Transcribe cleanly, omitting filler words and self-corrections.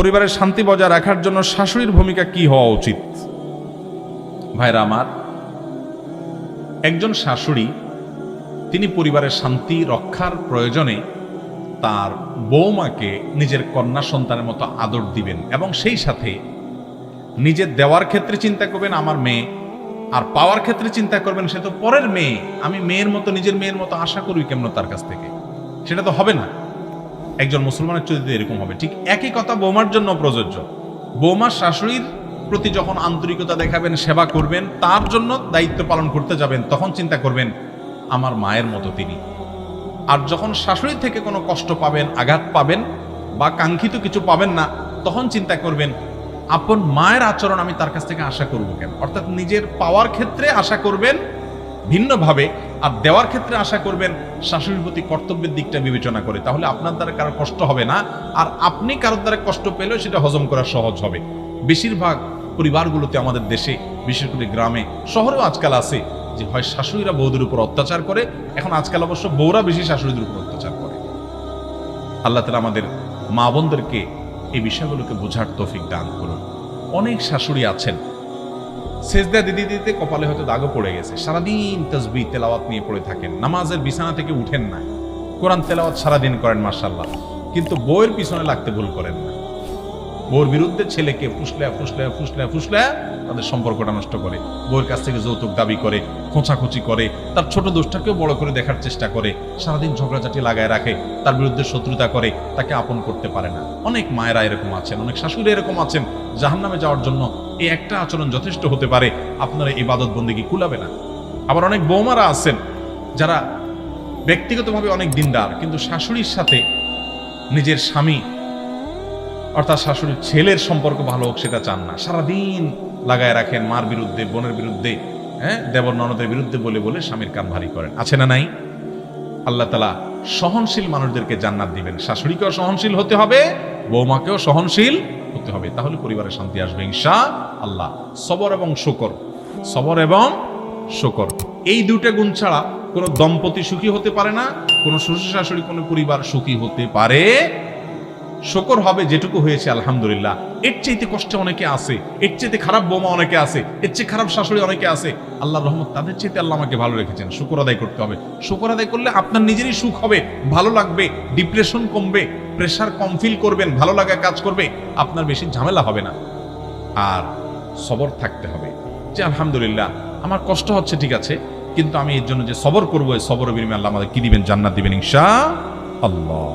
পরিবারের শান্তি বজায় রাখার জন্য শাশুড়ির ভূমিকা কি হওয়া উচিত? ভাইরা আমার, একজন শাশুড়ি তিনি পরিবারের শান্তি রক্ষার প্রয়োজনে তার বৌমাকে নিজের কন্যা সন্তানের মতো আদর দিবেন এবং সেই সাথে নিজের দেওয়ার ক্ষেত্রে চিন্তা করবেন আমার মেয়ে, আর পাওয়ার ক্ষেত্রে চিন্তা করবেন সে তো পরের মেয়ে, আমি মেয়ের মতো নিজের মেয়ের মতো আশা করি কেমন তার কাছ থেকে, সেটা তো হবে না। একজন মুসলমানের চরিত্র এরকম হবে। ঠিক একই কথা বৌমার জন্য প্রযোজ্য। বৌমা শাশুড়ির প্রতি যখন আন্তরিকতা দেখাবেন, সেবা করবেন, তার জন্য দায়িত্ব পালন করতে যাবেন, তখন চিন্তা করবেন আমার মায়ের মতো তিনি। আর যখন শাশুড়ি থেকে কোনো কষ্ট পাবেন, আঘাত পাবেন বা কাঙ্ক্ষিত কিছু পাবেন না, তখন চিন্তা করবেন আপন মায়ের আচরণ আমি তার কাছ থেকে আশা করব কেন। অর্থাৎ নিজের পাওয়ার ক্ষেত্রে আশা করবেন ভিন্নভাবে, আর দেওয়ার ক্ষেত্রে আশা করবেন শাশুড়ির প্রতি কর্তব্যের দিকটা বিবেচনা করে। তাহলে আপনার দ্বারা কারো কষ্ট হবে না, আর আপনি কারোর দ্বারা কষ্ট পেলেও সেটা হজম করা সহজ হবে। বেশিরভাগ পরিবারগুলোতে আমাদের দেশে, বিশেষ করে গ্রামে, শহরেও আজকাল আছে যে হয় শাশুড়িরা বৌদের উপর অত্যাচার করে, এখন আজকাল অবশ্য বউরা বেশি শাশুড়িদের উপর অত্যাচার করে। আল্লাহ তাআলা আমাদের মা বোনদেরকে এই বিষয়গুলোকে বোঝার তৌফিক দান করুন। অনেক শাশুড়ি আছেন সেজদা দিতে দিতে কপালে হয়তো দাগও পড়ে গেছে, সারাদিন তাসবিহ তেলাওয়াত নিয়ে পড়ে থাকেন, নামাজের বিছানা থেকে উঠেন না, কোরআন তেলাওয়াত সারাদিন করেন মাশাআল্লাহ, কিন্তু বউয়ের পিছনে লাগতে ভুল করেন না। বউর বিরুদ্ধে ছেলেকে ফুসলা তাদের সম্পর্কটা নষ্ট করে, বউয়ের কাছ থেকে যৌতুক দাবি করে, খোঁচাখুচি করে, তার ছোট দোষটাকেও বড় করে দেখার চেষ্টা করে, সারাদিন ঝগড়াঝাটি লাগায় রাখে, তার বিরুদ্ধে শত্রুতা করে, তাকে আপন করতে পারে না। অনেক মায়েরা এরকম আছেন, অনেক শাশুড়ি এরকম আছেন, জাহান্নামে যাওয়ার জন্য এই একটা আচরণ যথেষ্ট হতে পারে, আপনারা ইবাদত বন্দেগী কুলাবে না। আবার অনেক বৌমারা আছেন যারা ব্যক্তিগতভাবে অনেক দিনদার, কিন্তু শাশুড়ির সাথে নিজের স্বামী অর্থাৎ শাশুড়ির ছেলের সম্পর্ক ভালো হোক সেটা চান না, সারাদিন লাগায় রাখেন মার বিরুদ্ধে, বোনের বিরুদ্ধে, দেবর ননদের বিরুদ্ধে বলে বলে স্বামীর কান ভারী করেন। আছে না নাই? আল্লাহ তাআলা সহনশীল মানুষদেরকে জান্নাত দিবেন। শাশুড়িকেও সহনশীল হতে হবে, বৌমাকেও সহনশীল হতে হবে, তাহলে পরিবারের শান্তি আসবে ইনশাআল্লাহ। সবর এবং শুকর, সবর এবং শুকর, এই দুটো গুণ ছাড়া কোনো দম্পতি সুখী হতে পারে না, কোনো শ্বশুর শাশুড়ি কোনো পরিবার সুখী হতে পারে। শুকর হবে যেটুকু হয়েছে আলহামদুলিল্লাহ, এর চাইতে কষ্টে অনেকে আছে, এর চাইতে খারাপ বৌমা অনেকে আছে, এর চেয়ে খারাপ শাশুড়ি অনেকে আছে, আল্লাহর রহমত তাদের চাইতে আল্লাহ আমাকে ভালো রেখেছেন। শুকর আদায় করতে হবে। শুকর আদায় করলে আপনার নিজেরই সুখ হবে, ভালো লাগবে, ডিপ্রেশন কমবে, প্রেশার কম ফিল করবেন, ভালো লাগা কাজ করবে, আপনার বেশি ঝামেলা হবে না। আর সবর থাকতে হবে যে আলহামদুলিল্লাহ আমার কষ্ট হচ্ছে ঠিক আছে, কিন্তু আমি এর জন্য যে সবর করবো, এই সবরের বিনিময়ে আল্লাহ আমাদের কি দিবেন? জান্নাত দিবেন ইনশাআল্লাহ।